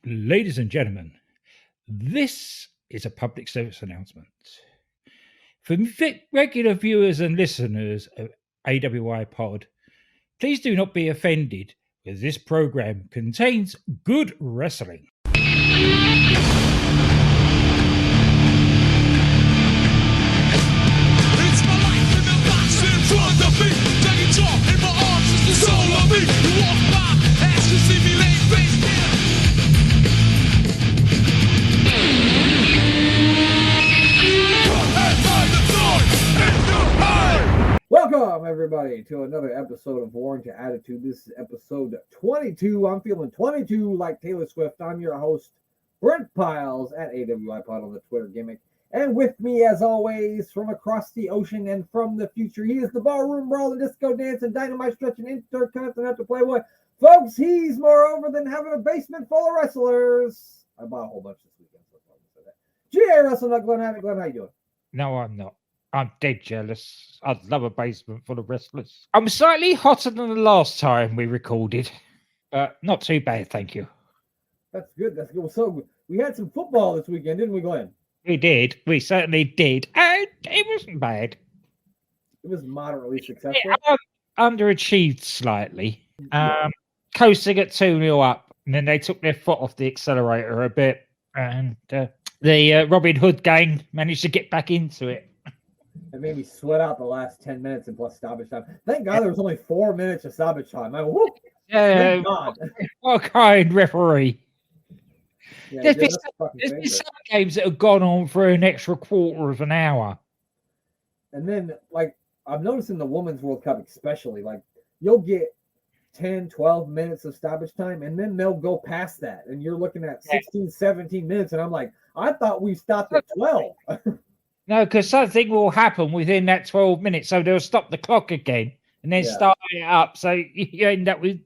Ladies and gentlemen, this is a public service announcement. For regular viewers and listeners of AWI Pod, please do not be offended, as this program contains good wrestling. It's my life in the box in front of me. Taking talk in my arms is the soul of me. You walk by, ask to see me laying face down. Welcome, everybody, to another episode of Warring to Attitude. This is episode 22. I'm feeling 22 like Taylor Swift. I'm your host, Brent Piles, at AWI Pod on the Twitter gimmick. And with me, as always, from across the ocean and from the future, he is the ballroom brawling, disco dancing, dynamite stretching, intercontinental playboy. Folks, he's more over than having a basement full of wrestlers. I bought a whole bunch this weekend. GA Wrestling, Glenn. Glenn, how you doing? No, I'm not. I'm dead jealous. I'd love a basement full of wrestlers. I'm slightly hotter than the last time we recorded. Not too bad, thank you. That's good. That's good. So we had some football this weekend, didn't we, Glenn? We did. We certainly did. And it wasn't bad. It was moderately successful. Underachieved slightly. Coasting at 2-0 up. And then they took their foot off the accelerator a bit. And the Robin Hood gang managed to get back into it. It made me sweat out the last 10 minutes and plus stoppage time. Thank God there was only 4 minutes of stoppage time. Thank God. What a kind referee. Yeah, There's been some games that have gone on for an extra quarter of an hour. And then, like, I've noticed in the Women's World Cup especially, like, you'll get 10, 12 minutes of stoppage time, and then they'll go past that. And you're looking at 16, 17 minutes, and I'm like, I thought we stopped at 12. No, because something will happen within that 12 minutes. So they'll stop the clock again and then start it up. So you end up with,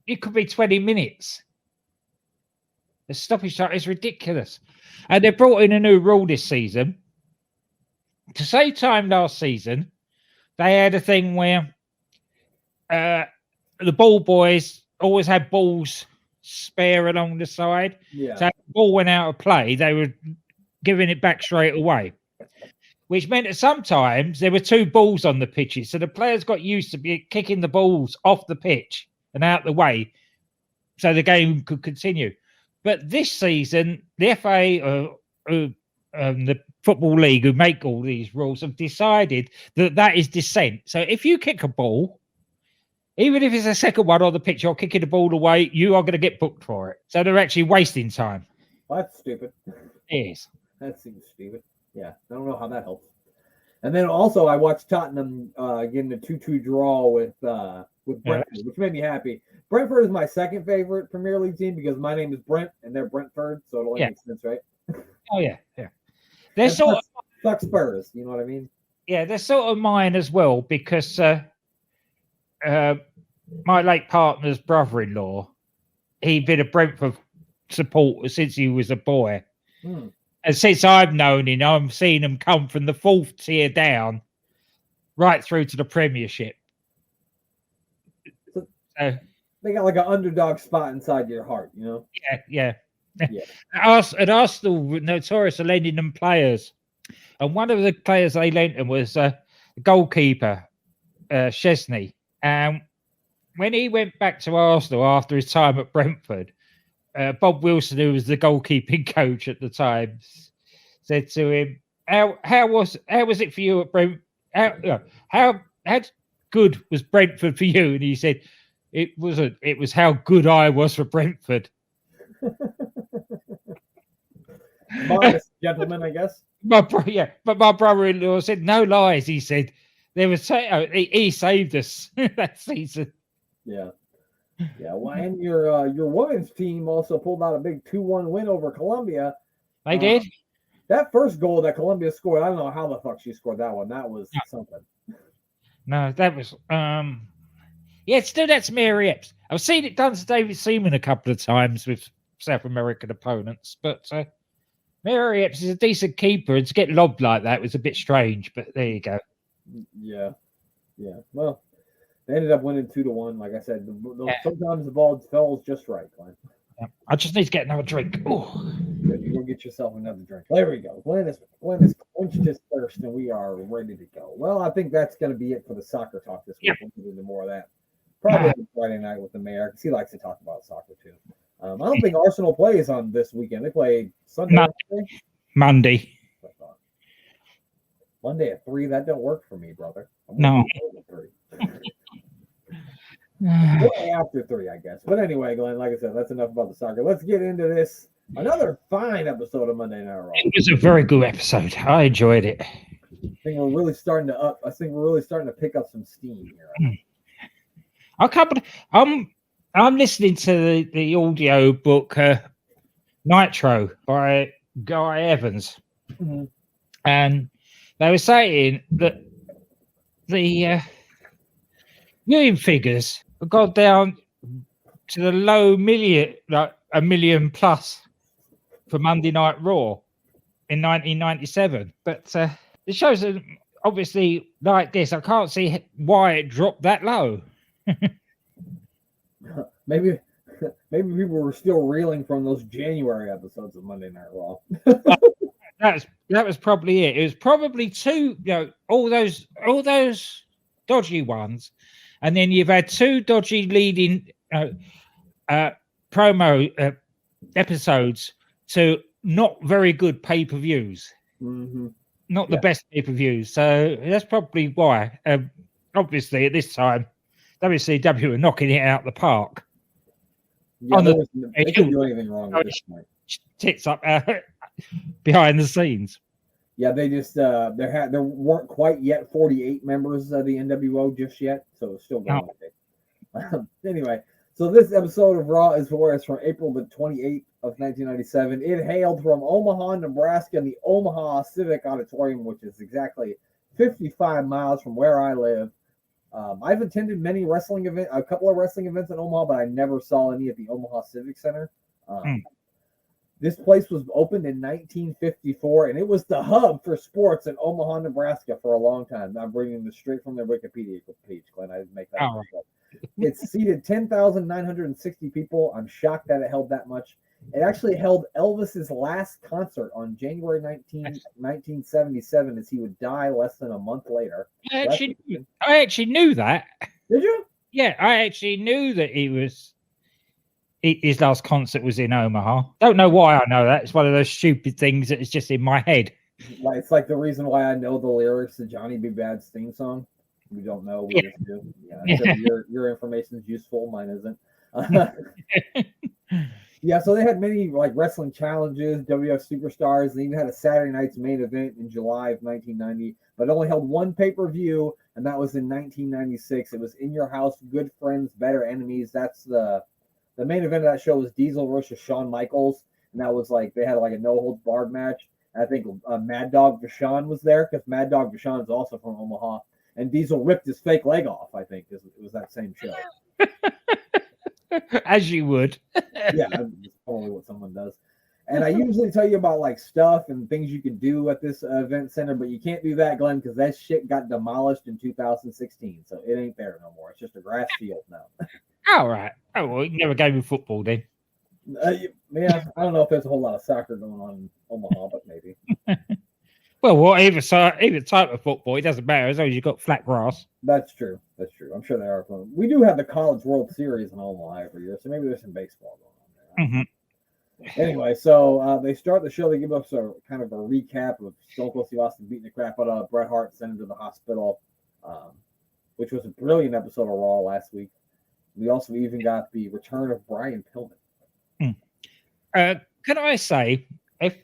it could be 20 minutes. The stoppage time is ridiculous. And they brought in a new rule this season. To save time last season, they had a thing where the ball boys always had balls spare along the side. Yeah. So if the ball went out of play, they were giving it back straight away. Which meant that sometimes there were two balls on the pitches. So the players got used to be kicking the balls off the pitch and out the way so the game could continue. But this season, the FA, the Football League, who make all these rules, have decided that is dissent. So if you kick a ball, even if it's a second one on the pitch, you're kicking the ball away, you are going to get booked for it. So they're actually wasting time. Well, that's stupid. It is. That seems stupid. Yeah, I don't know how that helps. And then also, I watched Tottenham getting a 2-2 draw with Brentford, which made me happy. Brentford is my second favorite Premier League team because my name is Brent and they're Brentford, so it only makes sense, right? Oh yeah. They're sort of fuck Spurs, you know what I mean? Yeah, they're sort of mine as well because my late partner's brother-in-law, he'd been a Brentford supporter since he was a boy. And since I've known him, I've seen him come from the 4th tier down right through to the Premiership. So they got like an underdog spot inside your heart, you know? Yeah. And Arsenal were notorious for lending them players. And one of the players they lent them was a goalkeeper, Chesney. And when he went back to Arsenal after his time at Brentford, Bob Wilson, who was the goalkeeping coach at the time, said to him, "How was it for you at Brentford? How good was Brentford for you?" And he said, "It wasn't. It was how good I was for Brentford." Modest gentleman, I guess. But my brother-in-law said, "No lies." He said, "There was he saved us that season." Yeah. Yeah, well, and your women's team also pulled out a big 2-1 win over Colombia. They did. That first goal that Colombia scored, I don't know how the fuck she scored that one. That was something. No, that was still that's Mary Epps. I've seen it done to David Seaman a couple of times with South American opponents, but Mary Epps is a decent keeper, and to get lobbed like that was a bit strange. But there you go. Yeah. Well, they ended up winning 2-1. Like I said, sometimes the ball falls just right, Glenn. I just need to get another drink. Oh, You go get yourself another drink. There we go. Glenn is quenched his thirst, and we are ready to go. Well, I think that's going to be it for the soccer talk this week. Yeah. We'll get into more of that. Probably on Friday night with the mayor, because he likes to talk about soccer too. I don't think Arsenal plays on this weekend. They play Sunday. Monday. Monday at 3. That don't work for me, brother. No. 3. After 3, I guess. But anyway, Glenn, like I said, that's enough about the soccer. Let's get into this. Another fine episode of Monday Night Raw. It was a very good episode. I enjoyed it. I think we're really starting to pick up some steam here. I'm listening to the audio book Nitro by Guy Evans, and they were saying that the viewing figures have gone down to the low million, like 1 million plus for Monday Night Raw in 1997. But it shows that obviously like this, I can't see why it dropped that low. Maybe people were still reeling from those January episodes of Monday Night Raw. That was probably it. It was probably two, all those dodgy ones, and then you've had 2 dodgy leading promo episodes to not very good pay-per-views. Not the best pay-per-views. So that's probably why. Obviously, at this time, WCW are knocking it out the park. Yeah, they didn't do anything wrong at this point. Tits up behind the scenes. Yeah, they just there weren't quite yet 48 members of the NWO just yet, so it's still going. Anyway, so this episode of Raw is from April the 28th of 1997. It hailed from Omaha, Nebraska, in the Omaha Civic Auditorium, which is exactly 55 miles from where I live. I've attended many wrestling events, a couple of wrestling events in Omaha, but I never saw any at the Omaha Civic Center. This place was opened in 1954, and it was the hub for sports in Omaha, Nebraska for a long time. I'm bringing this straight from their Wikipedia page, Glenn. I didn't make that up. It seated 10,960 people. I'm shocked that it held that much. It actually held Elvis's last concert on January 1977, as he would die less than a month later. I actually knew that. Did you? Yeah, I actually knew that his last concert was in Omaha. Don't know why I know that. It's one of those stupid things that is just in my head. It's like the reason why I know the lyrics to Johnny B. Bad's theme song. We don't know. We just do. Yeah, so your information is useful. Mine isn't. Yeah, so they had many wrestling challenges, WWF Superstars. They even had a Saturday night's main event in July of 1990, but only held one pay-per-view, and that was in 1996. It was In Your House, Good Friends, Better Enemies. That's the main event of that show was Diesel versus Shawn Michaels, and that was they had a no-holds-barred match. And I think Mad Dog Vachon was there, because Mad Dog Vachon is also from Omaha, and Diesel ripped his fake leg off, I think. It was that same show. As you would. Yeah, that's probably what someone does. And I usually tell you about stuff and things you can do at this event center, but you can't do that, Glenn, because that shit got demolished in 2016. So it ain't there no more. It's just a grass field now. All right. Oh, well, you never gave me football then. Yeah, I don't know if there's a whole lot of soccer going on in Omaha, but maybe. Well, either type of football, it doesn't matter as long as you've got flat grass. That's true. I'm sure they are. We do have the College World Series in Omaha every year, so maybe there's some baseball going on there. Anyway, so they start the show. They give us a kind of a recap of Stone Cold Steve Austin beating the crap out of Bret Hart, sent him to the hospital, which was a brilliant episode of Raw last week. We also even got the return of Brian Pillman. Can I say, if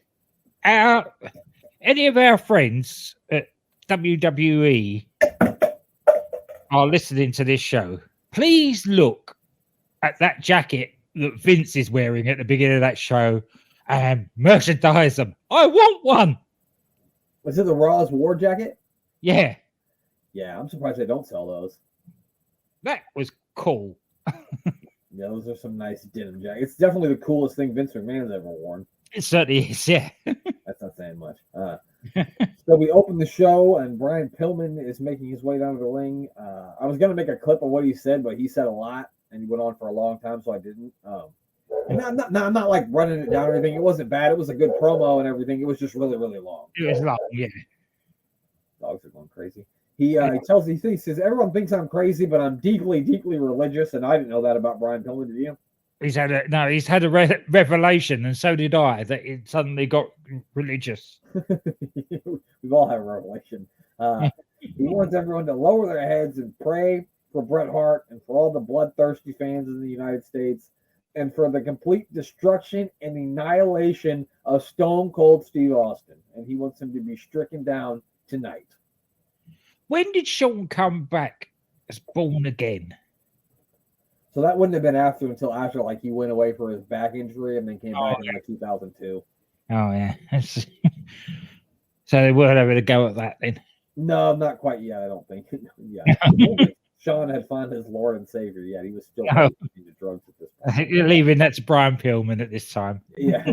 any of our friends at WWE are listening to this show, please look at that jacket that Vince is wearing at the beginning of that show and merchandise them. I want one. Was it the Raw's War jacket? Yeah. Yeah, I'm surprised they don't sell those. That was cool. Yeah, those are some nice denim jackets. It's definitely the coolest thing Vince McMahon's ever worn. It certainly is, yeah. That's not saying much. So we open the show, and Brian Pillman is making his way down to the ring. I was going to make a clip of what he said, but he said a lot, and he went on for a long time, so I didn't. And I'm not like running it down or anything. It wasn't bad. It was a good promo and everything. It was just really, really long. It was long, yeah. Dogs are going crazy. He says, everyone thinks I'm crazy, but I'm deeply, deeply religious. And I didn't know that about Brian Pillman. Did you? He's had a revelation, and so did I, that it suddenly got religious. We've all had a revelation. He wants everyone to lower their heads and pray for Bret Hart and for all the bloodthirsty fans in the United States, and for the complete destruction and annihilation of Stone Cold Steve Austin. And he wants him to be stricken down tonight. When did Shawn come back as Born Again? So that wouldn't have been until after like he went away for his back injury and then came back in like 2002. Oh yeah. So they weren't able to go at that then. No, not quite yet. I don't think. Yeah, Shawn had found his Lord and Savior yet. He was still into drugs at this point. You're leaving that to Brian Pillman at this time. Yeah.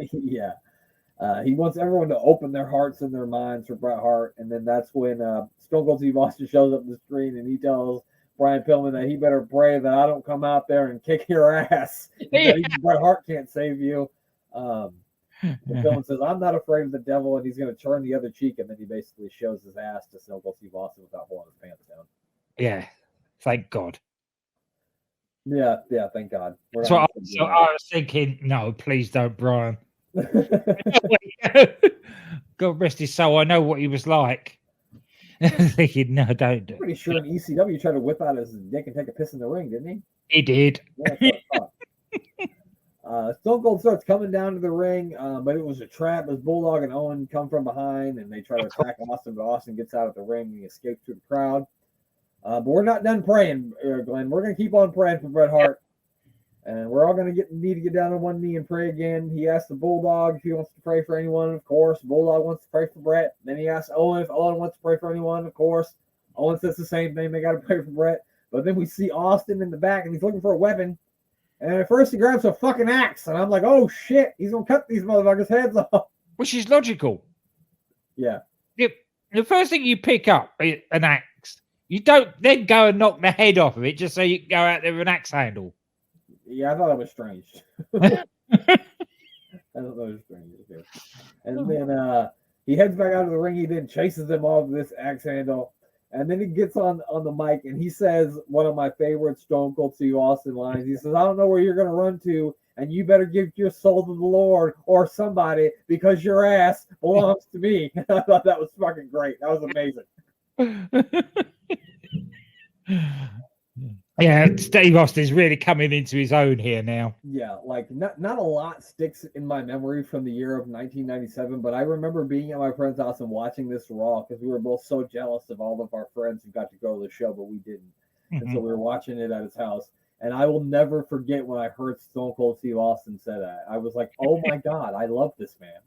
He wants everyone to open their hearts and their minds for Bret Hart, and then that's when Stone Cold Steve Austin shows up on the screen and he tells Brian Pillman that he better pray that I don't come out there and kick your ass. Bret Hart can't save you. Pillman says, I'm not afraid of the devil, and he's going to turn the other cheek, and then he basically shows his ass to Stone Cold Steve Austin without pulling his pants down. Yeah, thank God. Yeah, thank God. So I was thinking, no, please don't, Brian. God rest his soul. I know what he was like. Thinking, no, don't do it. Pretty sure in ECW he tried to whip out his dick and take a piss in the ring, didn't he? He did. Stone Cold starts coming down to the ring, but it was a trap as Bulldog and Owen come from behind and they try to attack Austin, but Austin gets out of the ring and he escapes through the crowd. But we're not done praying, Glenn. We're going to keep on praying for Bret Hart. And we're all going to need to get down on one knee and pray again. He asked the Bulldog if he wants to pray for anyone. Of course, Bulldog wants to pray for Bret. Then he asked Owen if Owen wants to pray for anyone. Of course, Owen says the same thing. They got to pray for Bret. But then we see Austin in the back, and he's looking for a weapon. And at first, he grabs a fucking axe. And I'm like, oh, shit. He's going to cut these motherfuckers' heads off. Which is logical. Yeah. The first thing you pick up is an axe. You don't then go and knock the head off of it just so you can go out there with an axe handle. Yeah, I thought it was strange. I thought it was strange. And then he heads back out of the ring. He then chases them off with this axe handle. And then he gets on the mic and he says one of my favorite Stone Cold Steve Austin lines. He says, I don't know where you're going to run to, and you better give your soul to the Lord or somebody because your ass belongs to me. I thought that was fucking great. That was amazing. Yeah, Steve Austin's really coming into his own here now. Yeah, like not a lot sticks in my memory from the year of 1997, but I remember being at my friend's house and watching this Raw because we were both so jealous of all of our friends who got to go to the show, but we didn't. And so we were watching it at his house. And I will never forget when I heard Stone Cold Steve Austin say that. I was like, oh my God, I love this man.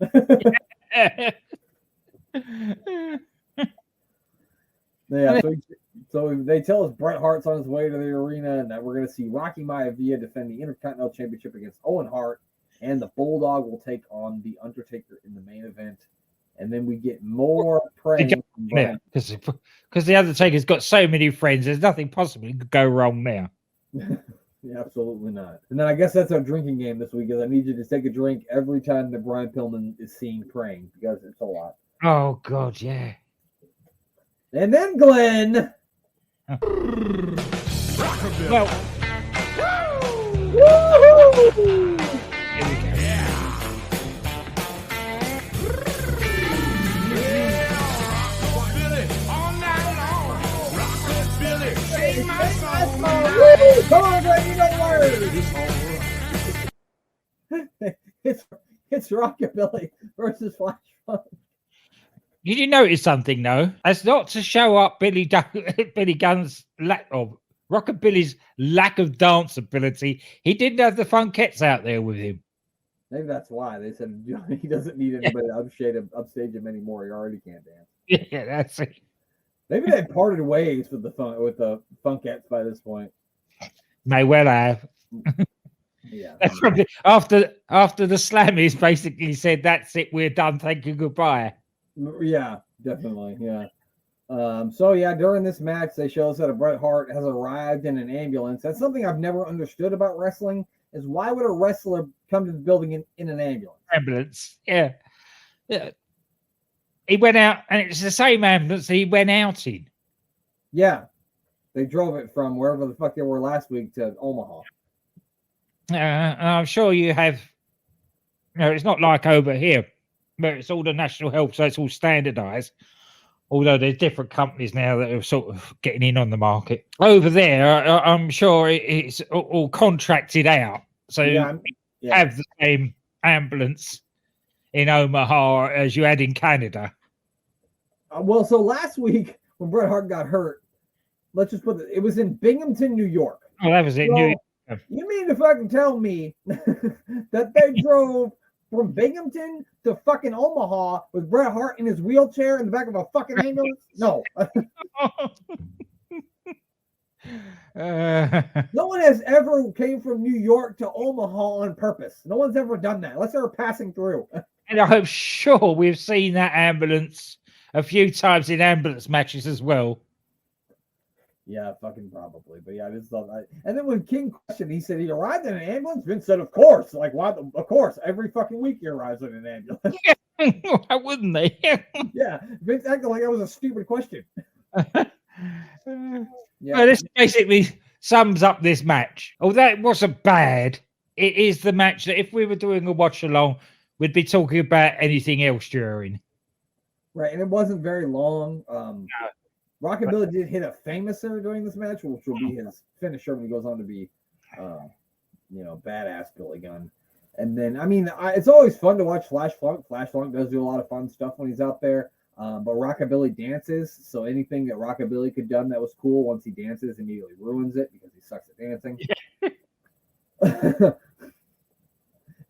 Yeah, so they tell us Bret Hart's on his way to the arena and that we're going to see Rocky Maivia defend the Intercontinental Championship against Owen Hart, and the Bulldog will take on the Undertaker in the main event. And then we get more praying. Yeah, because the Undertaker's got so many friends, there's nothing possibly could go wrong there. Yeah, absolutely not. And then I guess that's our drinking game this week, is I need you to take a drink every time that Brian Pillman is seen praying, because it's a lot. Oh, God, yeah. And then Glenn. Rockabilly. Well, Woo-hoo! here we go. Rockabilly all night long. Rockabilly, sing my song. Woo! Come on, Glenn, you know the words. It's Rockabilly versus Flash Funk. Did you notice something, though? That's not to show up Billy Gunn's lack of Rockabilly's lack of dance ability. He didn't have the Funkettes out there with him. Maybe that's why they said he doesn't need anybody to upstage him anymore. He already can't dance. Yeah, that's it. Maybe they parted ways with the Funkettes by this point. May well have. Yeah. That's probably after the Slammies basically said, "That's it, we're done. Thank you, goodbye." Yeah, definitely. Yeah. So yeah, during this match, they show us that Bret Hart has arrived in an ambulance. That's something I've never understood about wrestling. is why would a wrestler come to the building in an ambulance? Ambulance, yeah. He went out, and it's the same ambulance he went out in. Yeah. They drove it from wherever the fuck they were last week to Omaha. I'm sure you have. It's not like over here, but it's all the national health, so it's all standardized. Although there's different companies now that are sort of getting in on the market. Over there, I'm sure it's all contracted out. So you have the same ambulance in Omaha as you had in Canada. Well, so last week when Bret Hart got hurt, let's just put it was in Binghamton, New York. Oh, that was it. So, you mean to fucking tell me that they drove from Binghamton to fucking Omaha with Bret Hart in his wheelchair in the back of a fucking ambulance? No. No one has ever came from New York to Omaha on purpose. No one's ever done that unless they were passing through. And I'm sure we've seen that ambulance a few times in ambulance matches as well. Yeah, fucking probably. But yeah, I just thought and then when King questioned, he said he arrived in an ambulance. Vince said, of course. Like, why? Of course. Every fucking week he arrives in an ambulance. Yeah. Why wouldn't they? Yeah. Vince acted like that was a stupid question. Yeah. Well, this basically sums up this match. Although it wasn't bad, it is the match that if we were doing a watch along, we'd be talking about anything else during. Right, and it wasn't very long. No. Rockabilly did hit a famouser during this match, which will be his finisher when he goes on to be, badass Billy Gunn. And then, I mean, it's always fun to watch Flash Funk. Flash Funk does do a lot of fun stuff when he's out there. But Rockabilly dances, so anything that Rockabilly could done that was cool, once he dances, immediately ruins it because he sucks at dancing.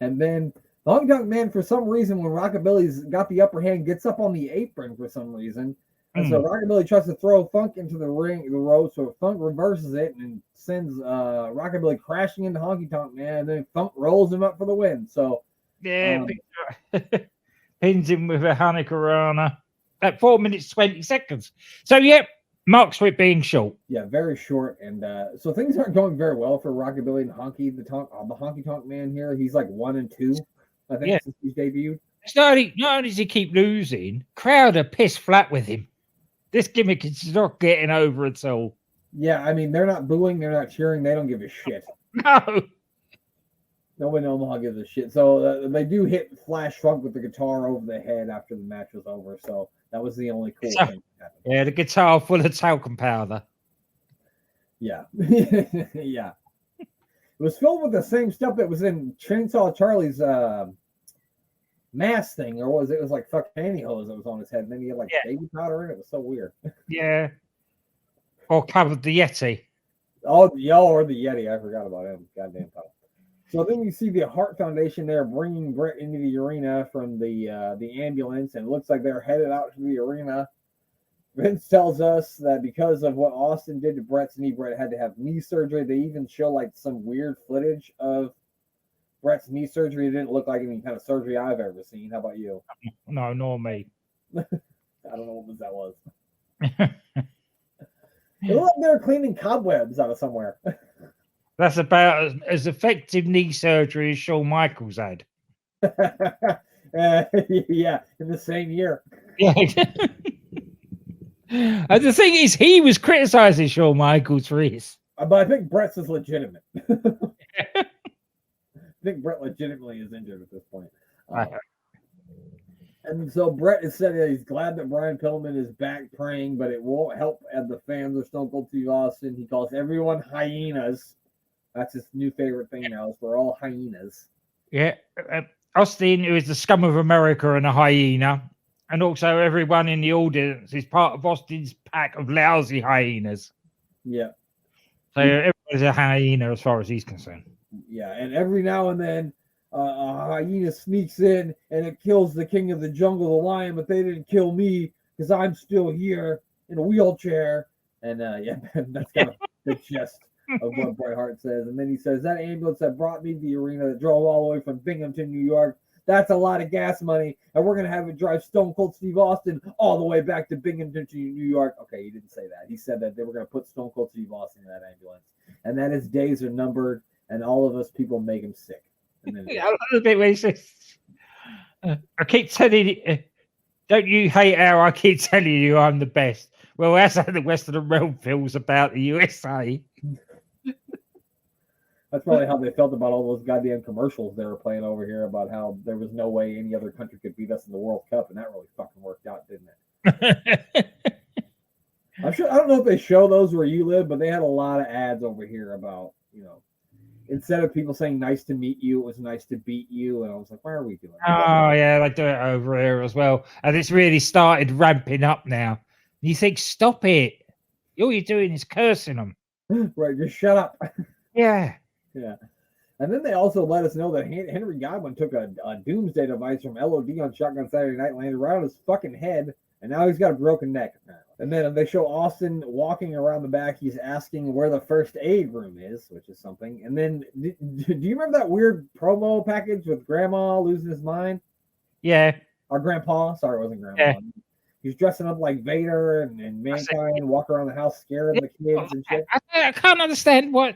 And then the Honky Tonk Man, for some reason, when Rockabilly's got the upper hand, gets up on the apron for some reason. And so Rockabilly tries to throw Funk into the rope, so Funk reverses it and sends Rockabilly crashing into Honky Tonk Man, and then Funk rolls him up for the win. So pins him with a Hurricanrana at 4 minutes 20 seconds. So marks for it being short. Yeah, very short, and so things aren't going very well for Rockabilly and the Honky Tonk Man here. He's like 1-2, I think, since he's debuted. It's not only does he keep losing, crowd are pissed flat with him. This gimmick is not getting over at all. Yeah, I mean, they're not booing, they're not cheering, they don't give a shit. No. No one in Omaha gives a shit. So they do hit Flash Funk with the guitar over the head after the match was over. So that was the only cool thing that happened. Yeah, the guitar full of talcum powder. Yeah. Yeah. It was filled with the same stuff that was in Chainsaw Charlie's mask thing, or was it was like fuck pantyhose that was on his head, and then he had like baby powder in it. It was so weird. Yeah. Or covered the Yeti. Oh, or the Yeti. I forgot about him. Goddamn powder. So then we see the Hart Foundation there bringing Bret into the arena from the ambulance, and it looks like they're headed out to the arena. Vince tells us that because of what Austin did to Bret's knee, Bret had to have knee surgery. They even show like some weird footage of Bret's knee surgery. It didn't look like any kind of surgery I've ever seen. How about you? No, nor me. I don't know what that was. They look like they're cleaning cobwebs out of somewhere. That's about as effective knee surgery as Shawn Michaels had. Yeah, in the same year. Yeah. And the thing is, he was criticizing Shawn Michaels for his. But I think Bret's is legitimate. I think Bret legitimately is injured at this point. And so Bret has said that he's glad that Brian Pillman is back praying, but it won't help at the fans of Stone Cold Steve Austin. He calls everyone hyenas. That's his new favorite thing now, is we're all hyenas. Yeah. Austin, who is the scum of America and a hyena, and also everyone in the audience is part of Austin's pack of lousy hyenas. Yeah. So everybody's a hyena as far as he's concerned. Yeah, and every now and then a hyena sneaks in and it kills the king of the jungle, the lion, but they didn't kill me because I'm still here in a wheelchair. And that's kind of the gist of what Bret Hart says. And then he says, that ambulance that brought me to the arena that drove all the way from Binghamton, New York, that's a lot of gas money, and we're going to have it drive Stone Cold Steve Austin all the way back to Binghamton, New York. Okay, he didn't say that. He said that they were going to put Stone Cold Steve Austin in that ambulance, and that his days are numbered, and all of us people make him sick. And then I love the bit where he says, I keep telling you, don't you hate how I keep telling you I'm the best? Well, that's how the rest of the realm feels about the USA. that's probably how they felt about all those goddamn commercials they were playing over here about how there was no way any other country could beat us in the World Cup, and that really fucking worked out, didn't it? I'm sure. I don't know if they show those where you live, but they had a lot of ads over here about, instead of people saying "nice to meet you," it was "nice to beat you," and I was like, "Why are we doing that?" Oh yeah, they do it over here as well, and it's really started ramping up now. You think, stop it! All you're doing is cursing them. Right, just shut up. Yeah. Yeah. And then they also let us know that Henry Godwin took a doomsday device from LOD on Shotgun Saturday Night, landed right on his fucking head, and now he's got a broken neck, apparently. And then they show Austin walking around the back. He's asking where the first aid room is, which is something. And then, do you remember that weird promo package with Grandma losing his mind? Yeah. Or Grandpa? Sorry, it wasn't Grandma. Yeah. He's dressing up like Vader and Mankind, walk around the house scaring the kids and shit. I can't understand what.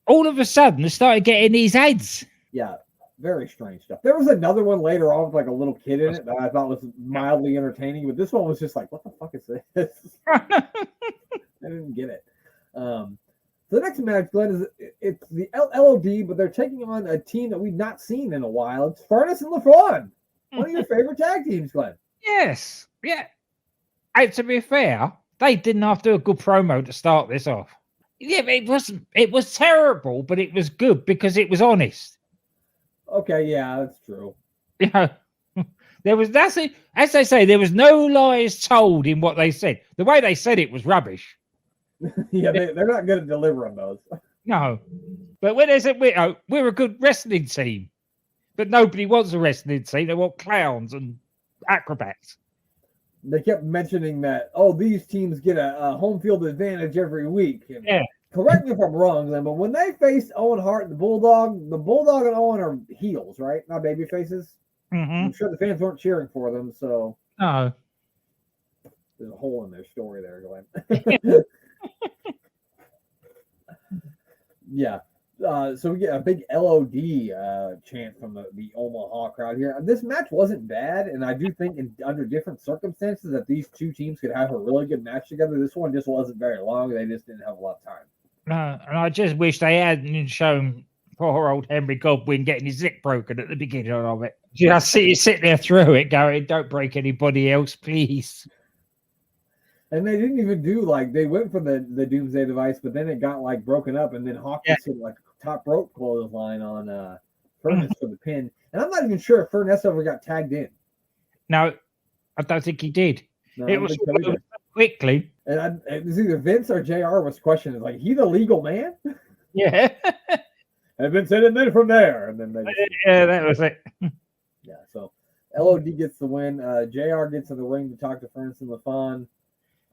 All of a sudden, they started getting these ads. Yeah, very strange stuff. There was another one later on with like a little kid in it that I thought was mildly entertaining, but this one was just like, what the fuck is this? I didn't get it. So the next match, Glenn, it's the LOD, but they're taking on a team that we've not seen in a while. It's Furnace and LaFawn, one of your favorite tag teams, Glenn. Yes. Yeah. And to be fair, they didn't have to do a good promo to start this off. Yeah, it was terrible, but it was good because it was honest. Okay, yeah, that's true. Yeah. As they say, there was no lies told in what they said. The way they said it was rubbish. Yeah, they're not good at delivering those. No. But when they said we're a good wrestling team, but nobody wants a wrestling team, they want clowns and acrobats. They kept mentioning that, these teams get a home field advantage every week. And yeah. Correct me if I'm wrong, Glenn, but when they faced Owen Hart and the Bulldog and Owen are heels, right? Not baby faces. Mm-hmm. I'm sure the fans weren't cheering for them, so no. There's a hole in their story there, Glenn. Yeah. So we get a big LOD chant from the Omaha crowd here. This match wasn't bad, and I do think under different circumstances that these two teams could have a really good match together. This one just wasn't very long. They just didn't have a lot of time. No, and I just wish they hadn't shown poor old Henry Godwin getting his neck broken at the beginning of it. I see you sit there through it going, don't break anybody else, please. And they didn't even do they went for the doomsday device, but then it got broken up, and then Hawkins hit top rope clothesline on Furnace for the pin. And I'm not even sure if Furnace ever got tagged in. No, I don't think he did. No, it was quickly. And it was either Vince or JR was questioning, he the legal man? Yeah. And Vince said, and then from there. And then that was it. Yeah, so LOD gets the win. JR gets in the ring to talk to Furnace and LaFawn.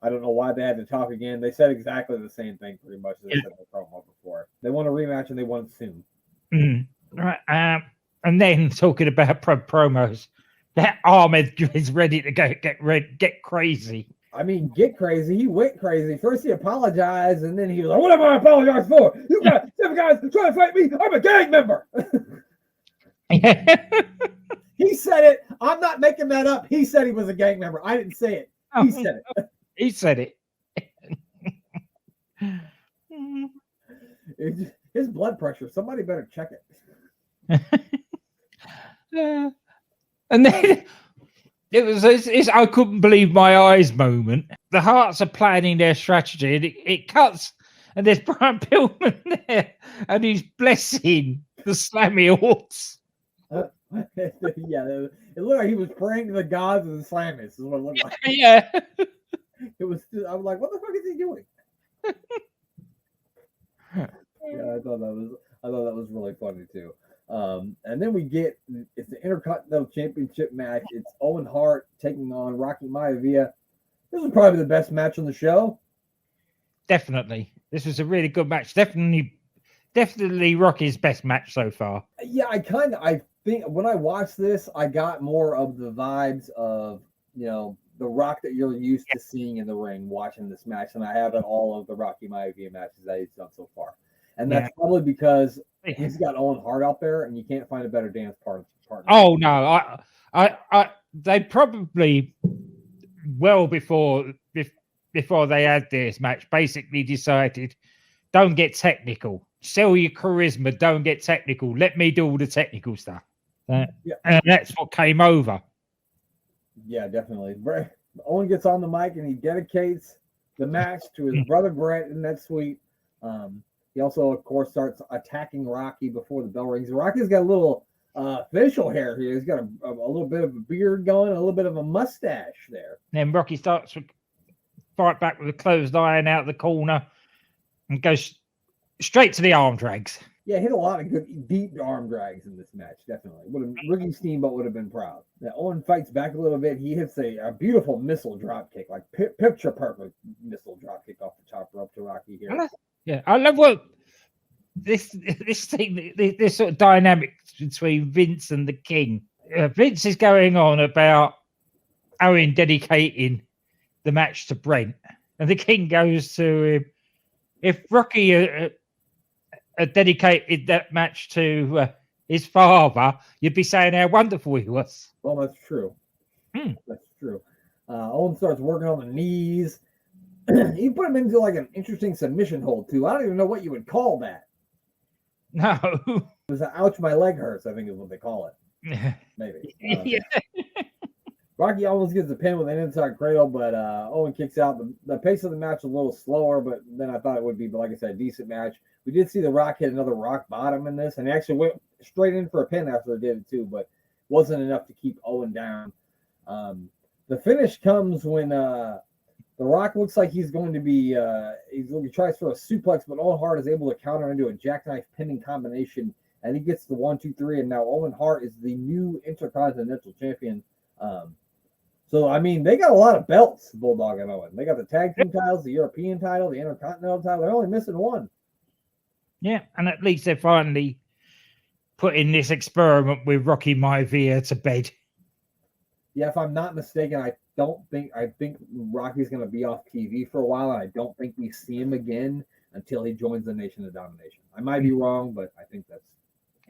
I don't know why they had to talk again. They said exactly the same thing pretty much as they said in the promo before. They want a rematch, and they want it soon. Mm-hmm. Right. And then talking about promos, that Ahmed is ready to get crazy. I mean, get crazy. He went crazy. First he apologized, and then he was like, what am I apologizing for? You got 7 guys trying to fight me. I'm a gang member. He said it. I'm not making that up. He said he was a gang member. I didn't say it. He said it. He said it. His blood pressure. Somebody better check it. And then it was this I couldn't believe my eyes moment. The Hearts are planning their strategy, and it cuts, and there's Brian Pillman there, and he's blessing the Slammy Horse. Yeah, it looked like he was praying to the gods of the Slammies. Is what it looked like. Yeah. It was. I was like, "What the fuck is he doing?" Yeah, I thought that was really funny too. And then it's the Intercontinental Championship match. It's Owen Hart taking on Rocky Maivia. This was probably the best match on the show. Definitely, this was a really good match. Definitely Rocky's best match so far. Yeah, I think when I watched this, I got more of the vibes of the Rock that you're used to seeing in the ring watching this match, and I have in all of the Rocky Maivia matches that he's done so far. And that's probably because He's got Owen Hart out there, and you can't find a better dance partner. Oh no, they probably before they had this match basically decided, don't get technical, sell your charisma, don't get technical. Let me do all the technical stuff, and that's what came over. Yeah, definitely. Owen gets on the mic and he dedicates the match to his brother Bret, and that's sweet. He also, of course, starts attacking Rocky before the bell rings. Rocky's got a little facial hair here. He's got a little bit of a beard going, a little bit of a mustache there. Then Rocky starts to fight back with a closed iron out the corner and goes straight to the arm drags. Yeah, hit a lot of good deep arm drags in this match, definitely. Ricky Steamboat would have been proud. Now, Owen fights back a little bit. He hits a beautiful missile drop kick, like picture perfect missile drop kick off the top rope to Rocky here. Yeah, I love what this sort of dynamic between Vince and the King. Vince is going on about Owen dedicating the match to Brent, and the King goes to him, if Rocky had dedicated that match to his father, you'd be saying how wonderful he was. Well, that's true. That's true. Owen starts working on the knees. He put him into like an interesting submission hold too. I don't even know what you would call that. No. It was an ouch, my leg hurts, I think is what they call it. Maybe. Yeah. Rocky almost gets the pin with an inside cradle, but Owen kicks out. The pace of the match was a little slower, but then I thought it would be, but like I said, a decent match. We did see The Rock hit another rock bottom in this, and he actually went straight in for a pin after he did it too, but wasn't enough to keep Owen down. The finish comes when The Rock looks like he's going to be, he tries for a suplex, but Owen Hart is able to counter into a jackknife pinning combination, and he gets the 1-2-3, and now Owen Hart is the new Intercontinental Champion. So, I mean, they got a lot of belts, Bulldog and Owen. They got the tag team titles, the European title, the Intercontinental title. They're only missing one. Yeah, and at least they're finally putting this experiment with Rocky Maivia to bed. Yeah, if I'm not mistaken, I think Rocky's going to be off TV for a while, and I don't think we see him again until he joins the Nation of Domination. I might be wrong, but I think that's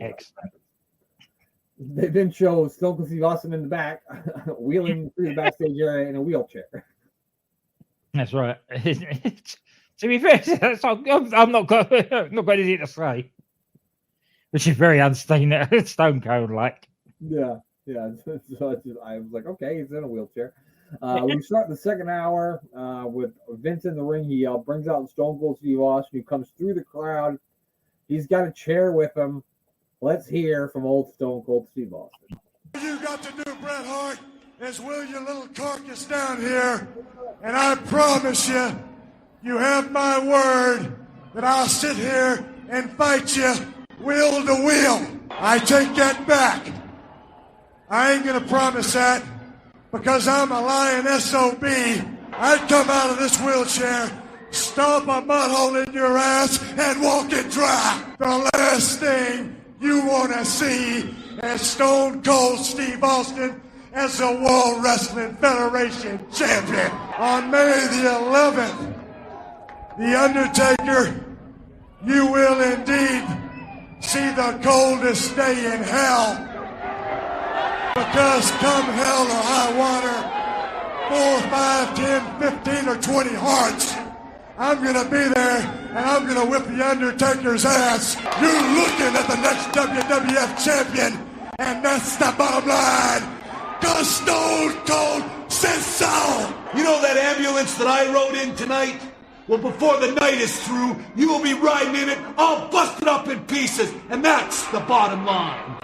excellent. They then show Stone Cold Steve Austin in the back, wheeling through the backstage area in a wheelchair. That's right. To be fair, I'm not got anything to say, which is very Stone Cold like. Yeah. So I was like, okay, he's in a wheelchair. We start the second hour with Vince in the ring. He brings out Stone Cold Steve Austin, who comes through the crowd. He's got a chair with him. Let's hear from old Stone Cold Steve Austin. All you got to do, Bret Hart, is wheel your little carcass down here, and I promise you, you have my word that I'll sit here and fight you wheel to wheel. I take that back. I ain't gonna promise that because I'm a lying SOB. I'd come out of this wheelchair, stomp a mud hole in your ass, and walk it dry. The last thing you want to see as Stone Cold Steve Austin as the World Wrestling Federation champion. On May the 11th, The Undertaker, you will indeed see the coldest day in hell. Because come hell or high water, 4, 5, 10, 15, or 20 hearts, I'm going to be there, and I'm going to whip The Undertaker's ass. You're looking at the next WWF champion, and that's the bottom line. Because Stone Cold says so. You know that ambulance that I rode in tonight? Well, before the night is through, you will be riding in it all busted up in pieces, and that's the bottom line.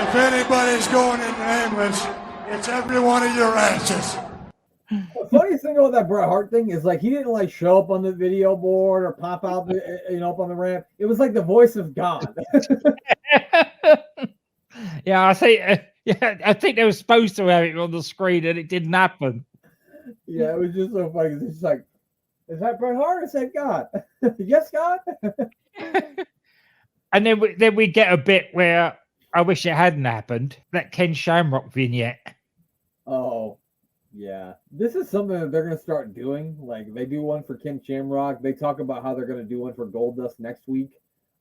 If anybody's going in the ambulance, it's every one of your asses. The funniest thing about that Bret Hart thing is like he didn't like show up on the video board or pop out up on the ramp. It was like the voice of God. Yeah, I think they were supposed to have it on the screen and it didn't happen. Yeah, it was just so funny. It's just like, is that Bret Hart or is that God? Yes, God. And then we get a bit where I wish it hadn't happened. That Ken Shamrock vignette. Oh. Yeah, this is something that they're going to start doing. Like they do one for Ken Shamrock. They talk about how they're going to do one for Goldust next week.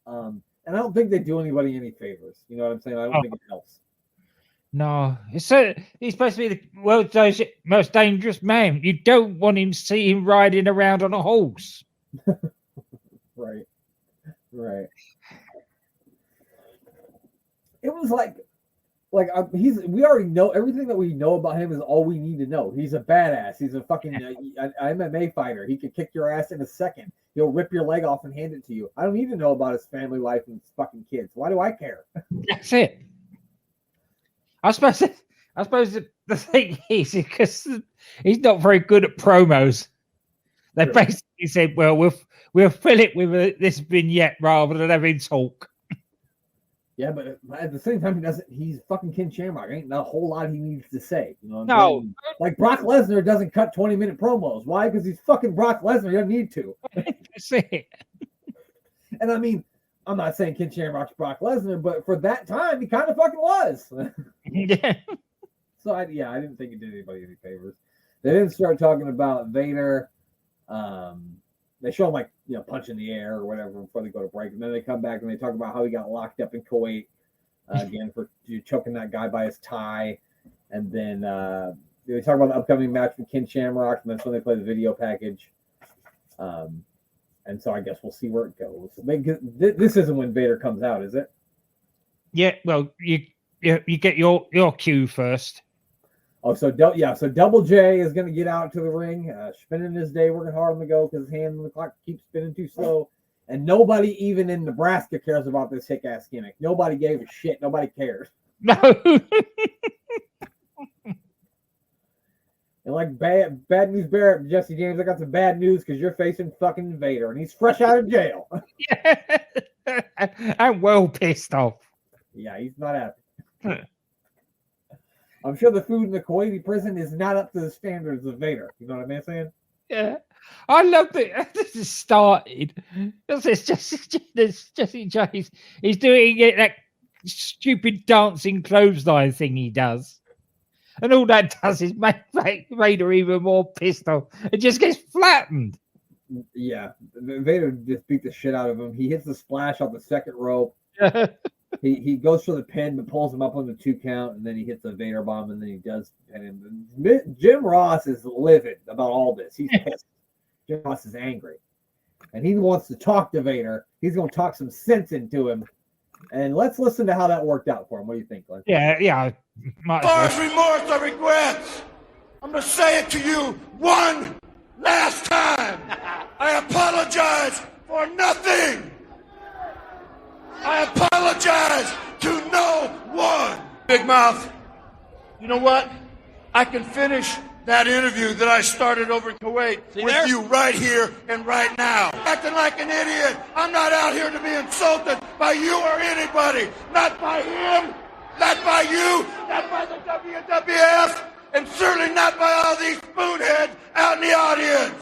And I don't think they do anybody any favors. You know what I'm saying? I don't think it helps. No, he's supposed to be the world's most dangerous man. You don't want him to see him riding around on a horse. Right. It was like we already know everything that we know about him is all we need to know. He's a badass. He's a fucking MMA fighter. He could kick your ass in a second. He'll rip your leg off and hand it to you. I don't need to know about his family life and his fucking kids. Why do I care? That's it. I suppose the thing is because he's not very good at promos. They basically said, "Well, we'll fill it with this vignette rather than having talk." Yeah, but at the same time, he's fucking Ken Shamrock. Ain't not a whole lot he needs to say. You know what I'm saying? Like Brock Lesnar doesn't cut 20-minute promos. Why? Because he's fucking Brock Lesnar. He doesn't need to. That's it. And I mean, I'm not saying Ken Shamrock's Brock Lesnar, but for that time, he kind of fucking was. Yeah. So I didn't think it did anybody any favors. They didn't start talking about Vader. They show him punching the air or whatever before they go to break, and then they come back and they talk about how he got locked up in Kuwait again for choking that guy by his tie, and then they talk about the upcoming match with Ken Shamrock, and that's when they play the video package. And so I guess we'll see where it goes. This isn't when Vader comes out, is it? Yeah. Well, you get your cue first. Oh, so Double J is going to get out to the ring, spinning his day, working hard on the go because his hand on the clock keeps spinning too slow. And nobody, even in Nebraska, cares about this hick-ass gimmick. Nobody gave a shit. Nobody cares. No. And like bad news bear, Jesse James, I got some bad news because you're facing fucking Vader, and he's fresh out of jail. Yeah. I'm well pissed off. Yeah, he's not happy. I'm sure the food in the Kuwaiti prison is not up to the standards of Vader. You know what I'm saying? Yeah. I love that this has started. It's Jesse James. He's doing that stupid dancing clothesline thing he does. And all that does is make Vader even more pissed off. It just gets flattened. Yeah. Vader just beat the shit out of him. He hits the splash off the second rope. He goes for the pin, but pulls him up on the 2 count, and then he hits the Vader bomb, and then he does pin him. Jim Ross is livid about all this. He's pissed. Jim Ross is angry. And he wants to talk to Vader. He's going to talk some sense into him. And let's listen to how that worked out for him. What do you think, Glenn? Yeah. As far as remorse or regrets, I'm going to say it to you one last time. I apologize for nothing. I apologize to no one. Big Mouth, you know what? I can finish that interview that I started over in Kuwait with you right here and right now. Acting like an idiot. I'm not out here to be insulted by you or anybody. Not by him, not by you, not by the WWF, and certainly not by all these spoonheads out in the audience.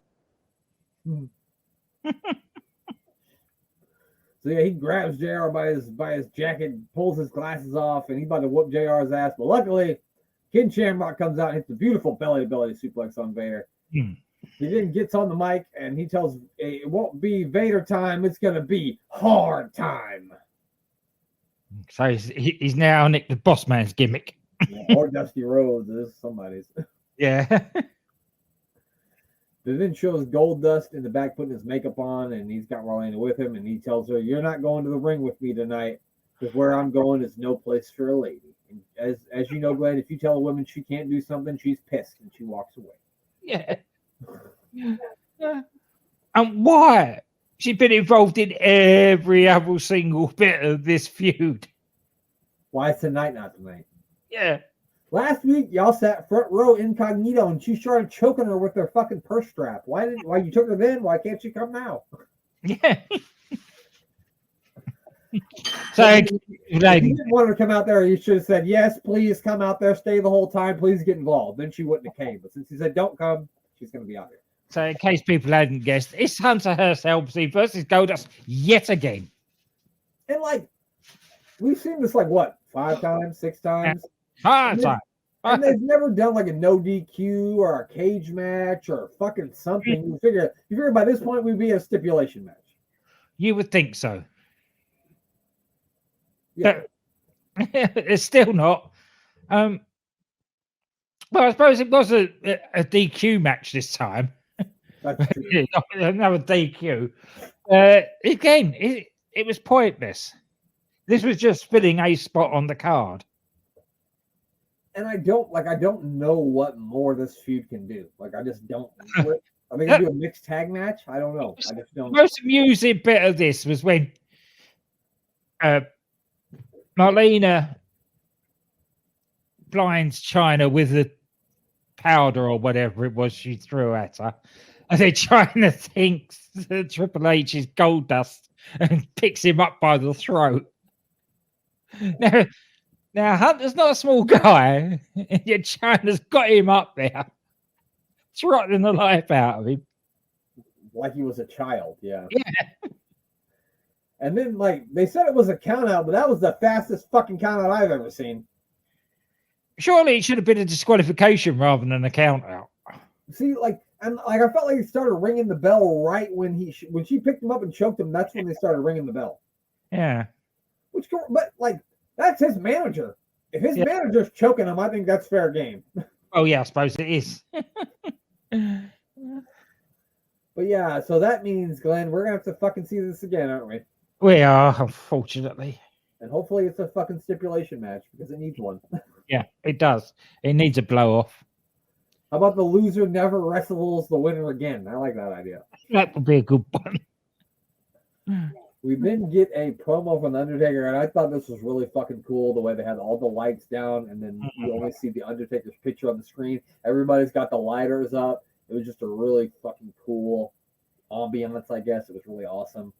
So yeah, he grabs JR by his jacket, pulls his glasses off, and he's about to whoop JR's ass. But luckily, Ken Shamrock comes out and hits the beautiful belly-to-belly suplex on Vader. He then gets on the mic, and he tells, it won't be Vader time, it's going to be hard time. So he's now Nick the Boss Man's gimmick. Yeah, or Dusty Rhodes is somebody's. Yeah. But then shows Goldust in the back putting his makeup on, and he's got Marlena with him, and he tells her, "You're not going to the ring with me tonight, because where I'm going is no place for a lady." And as you know, Glenn, if you tell a woman she can't do something, she's pissed and she walks away. Yeah. And why? She's been involved in every other single bit of this feud. Why is tonight not tonight? Yeah. Last week, y'all sat front row incognito, and she started choking her with her fucking purse strap. Why you took her then? Why can't she come now? Yeah. So, if you didn't want her to come out there, you should have said, "Yes, please come out there, stay the whole time, please get involved." Then she wouldn't have came. But since he said, "Don't come," she's going to be out here. So, in case people hadn't guessed, it's Hunter Hearst Helmsley versus Goldust yet again. And we've seen this 5 times, 6 times. Time. And they've never done like a no DQ or a cage match or fucking something. You figure by this point we'd be a stipulation match. You would think so. Yeah. But it's still not. Well, I suppose it was a DQ match this time. That's true. Another DQ. Again, it was pointless. This was just filling a spot on the card. And I don't know what more this feud can do. Like, I just don't. Are they going to do a mixed tag match? I don't know. I just don't. The most amusing bit of this was when Marlena blinds China with the powder or whatever it was she threw at her. And then China thinks that Triple H is gold dust and picks him up by the throat. Now Hunter's not a small guy, and yet China's got him up there, throttling the life out of him. Like he was a child, yeah. Yeah. And then, like, they said it was a count out, but that was the fastest fucking count out I've ever seen. Surely it should have been a disqualification rather than a count out. See, I felt like he started ringing the bell right when she picked him up and choked him. That's when they started ringing the bell. Yeah. But that's his manager. If his manager's choking him, I think that's fair game. Oh yeah, I suppose it is. But yeah, so that means, Glenn, we're gonna have to fucking see this again, aren't we? We are, unfortunately. And hopefully it's a fucking stipulation match because it needs one. Yeah, it does. It needs a blow off. How about the loser never wrestles the winner again? I like that idea. That would be a good one. We then get a promo from The Undertaker, and I thought this was really fucking cool, the way they had all the lights down, and then you only see the Undertaker's picture on the screen. Everybody's got the lighters up. It was just a really fucking cool ambiance, I guess. It was really awesome.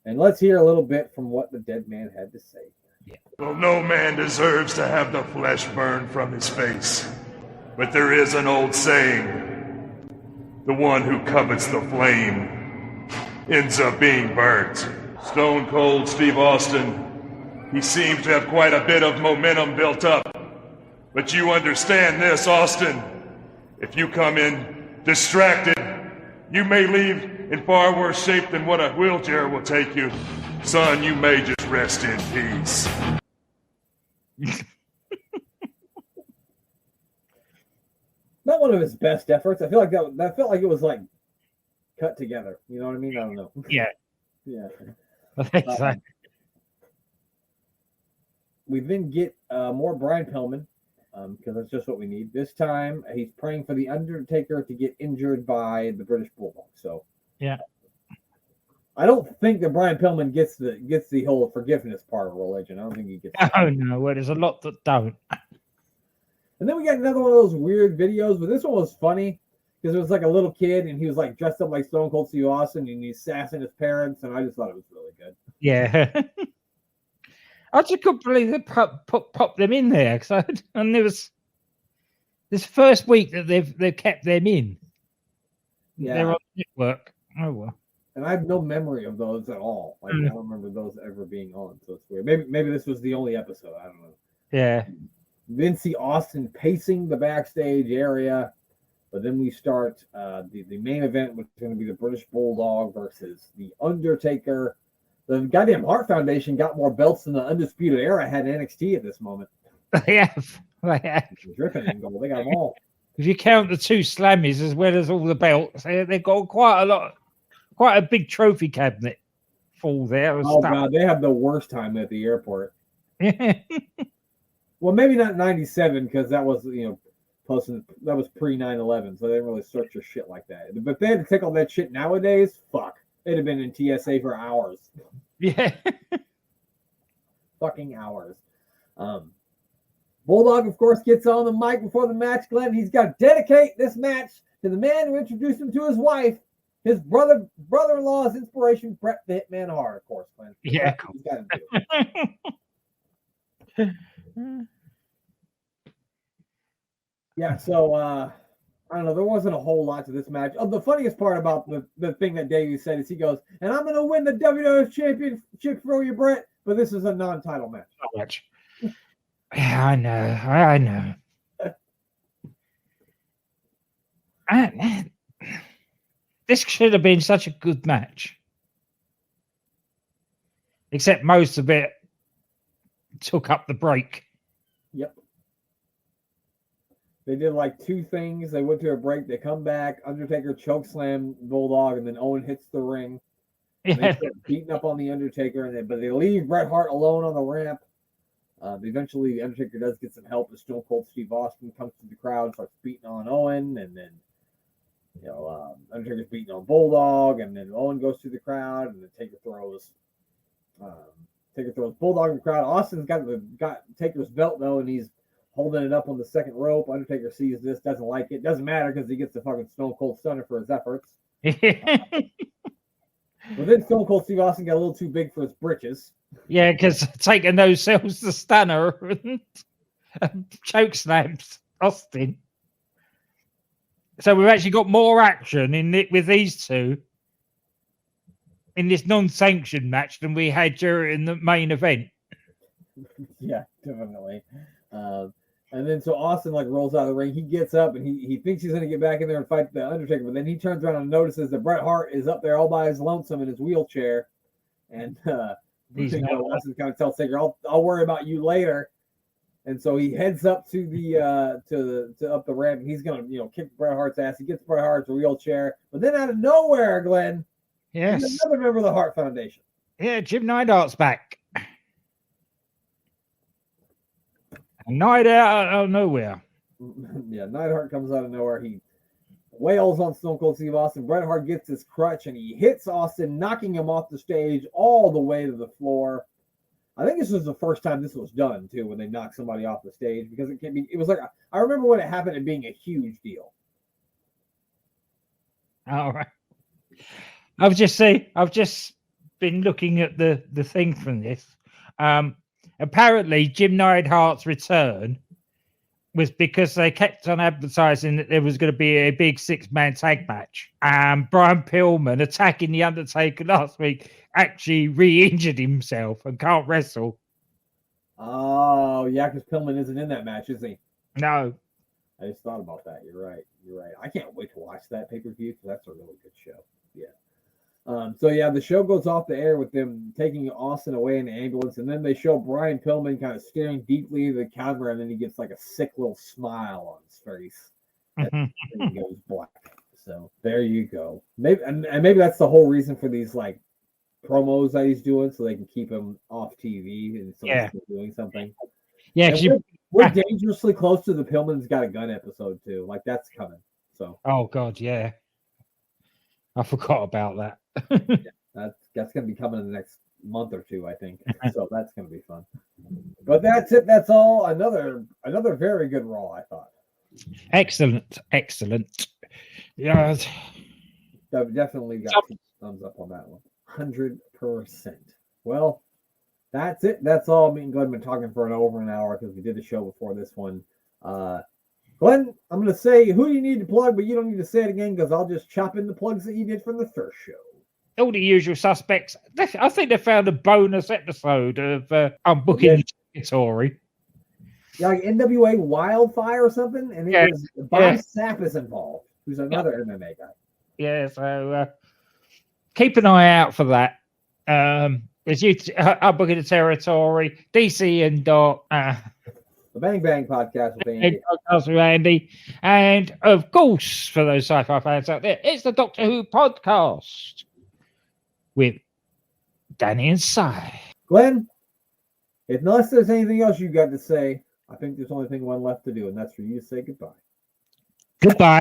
And let's hear a little bit from what the dead man had to say. Yeah. Well, no man deserves to have the flesh burned from his face. But there is an old saying, the one who covets the flame ends up being burnt. Stone Cold Steve Austin, he seems to have quite a bit of momentum built up. But you understand this, Austin. If you come in distracted, you may leave in far worse shape than what a wheelchair will take you. Son, you may just rest in peace. Not one of his best efforts. I feel like that felt like it was like cut together. You know what I mean? I don't know. Yeah. Yeah. I think so. We then get more Brian Pillman because that's just what we need. This time he's praying for the Undertaker to get injured by the British Bulldog. So yeah. I don't think that Brian Pillman gets the whole forgiveness part of religion. I don't think he gets that. Oh no, well, there's a lot that don't. And then we got another one of those weird videos, but this one was funny because it was like a little kid and he was like dressed up like Stone Cold Steve Austin and he's sassing his parents, and I just thought it was really good. Yeah. I just couldn't believe they pop them in there. And there was this first week that they've kept them in. Yeah. They're on the network. Oh well. And I have no memory of those at all. Like I don't remember those ever being on, so it's weird. Maybe this was the only episode. I don't know. Yeah. Then see Austin pacing the backstage area, but then we start the main event, which is going to be the British Bulldog versus the Undertaker. The goddamn Hart Foundation got more belts than the Undisputed Era had in NXT at this moment. They have. Dripping in gold. They got them all. If you count the two Slammies as well as all the belts, they've got quite a big trophy cabinet full there. Oh, God, they have the worst time at the airport. Well, maybe not 97 because that was, that was pre 9/11, so they didn't really search your shit like that. But if they had to take all that shit nowadays, fuck, they'd have been in TSA for hours. Yeah, fucking hours. Bulldog, of course, gets on the mic before the match, Glenn. He's got to dedicate this match to the man who introduced him to his wife, his brother-in-law's inspiration, Bret the Hitman Hart, of course, Glenn. Yeah, he's got to do it. Yeah, so I don't know. There wasn't a whole lot to this match. Oh, the funniest part about the thing that Davey said is he goes, and I'm going to win the WWF Championship for you, Bret, but this is a non-title match. Not much. Yeah, I know. This should have been such a good match. Except most of it took up the break. Yep. They did like two things. They went to a break. They come back. Undertaker chokeslam Bulldog, and then Owen hits the ring. They start beating up on the Undertaker, but they leave Bret Hart alone on the ramp. Eventually, the Undertaker does get some help as Stone Cold Steve Austin comes to the crowd, starts beating on Owen, and then Undertaker's beating on Bulldog, and then Owen goes through the crowd, and the Taker throws Bulldog in the crowd. Austin's got Taker's belt though, and he's holding it up on the second rope. Undertaker sees this, doesn't like it. Doesn't matter because he gets the fucking Stone Cold Stunner for his efforts. But then Stone Cold Steve Austin got a little too big for his britches. Yeah, because Taker no sells the Stunner and choke slams Austin. So we've actually got more action in it with these two in this non-sanctioned match than we had during the main event. Yeah, definitely. And then so Austin rolls out of the ring. He gets up and he thinks he's going to get back in there and fight the Undertaker, but then he turns around and notices that Bret Hart is up there all by his lonesome in his wheelchair. And Austin kind of tells Taker, "I'll worry about you later." And so he heads up to the up the ramp. And he's going to kick Bret Hart's ass. He gets Bret Hart's wheelchair, but then out of nowhere, Glenn, yes, another member of the Hart Foundation. Yeah, Jim Neidhart's back. A night out of nowhere. Yeah, Neidhart comes out of nowhere. He wails on Stone Cold Steve Austin. Bret Hart gets his crutch and he hits Austin, knocking him off the stage all the way to the floor. I think this was the first time this was done too, when they knocked somebody off the stage, because it was like, I remember when it happened, it being a huge deal. All right. I've just been looking at the thing from this. Apparently, Jim Neidhart's return was because they kept on advertising that there was going to be a big 6-man tag match. And Brian Pillman, attacking The Undertaker last week, actually re-injured himself and can't wrestle. Oh, yeah, because Pillman isn't in that match, is he? No. I just thought about that. You're right. I can't wait to watch that pay-per-view because that's a really good show. Yeah. The show goes off the air with them taking Austin away in the ambulance, and then they show Brian Pillman kind of staring deeply into the camera, and then he gets like a sick little smile on his face. And he goes black. So there you go. Maybe that's the whole reason for these promos that he's doing, so they can keep him off TV and so he's still doing something. Yeah, we're dangerously close to the Pillman's Got a Gun episode too. That's coming. So. Oh God, yeah. I forgot about that. Yeah, that's going to be coming in the next month or two, I think. So that's going to be fun. But that's it. That's all. Another very good Raw, I thought. Excellent. Yeah, definitely got thumbs up on that one. 100%. Well, that's it. That's all. Me and Glenn have been talking for over an hour because we did the show before this one. Glenn, I'm going to say who you need to plug, but you don't need to say it again because I'll just chop in the plugs that you did from the first show. All the usual suspects. I think they found a bonus episode of Unbooking the Territory. Yeah, like NWA Wildfire or something, and it was Bob Sapp is involved, who's another MMA guy. Yeah, so keep an eye out for that. As you Unbooking the Territory, DC and Doc. The Bang Bang podcast with Andy. And of course, for those sci-fi fans out there, it's the Doctor Who podcast with Danny and Cy. Glenn, unless there's anything else you got to say, I think there's only one left to do, and that's for you to say goodbye. Goodbye.